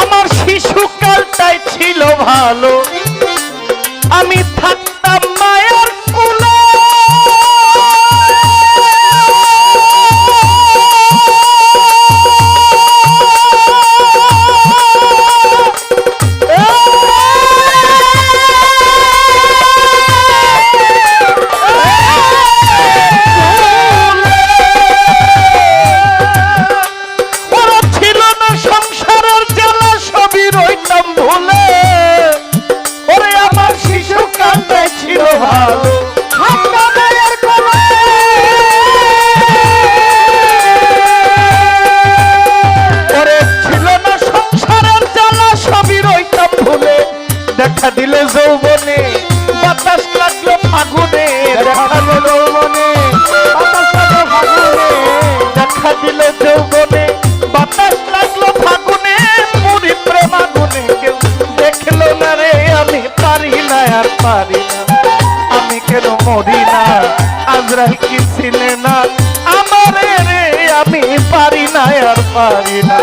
আমার শিশুকালটাই ছিল ভালো, আমি থাকতাম মায়ের কোলে। দেখা দিলে যৌবনে বাতাস লাগলো ফাগুনে, দেখা দিল যৌবনে বাতাস লাগলো ফাগুনে, দেখা দিল যৌবনে বাতাস লাগলো ফাগুনে, পুরি প্রেমাগুনে কেউ দেখলো না রে, আমি পারি না আর পারি না, আমি কেন মরি না, আজরাইল কি চিনে না আমারে রে, আমি পারি না আর পারি না।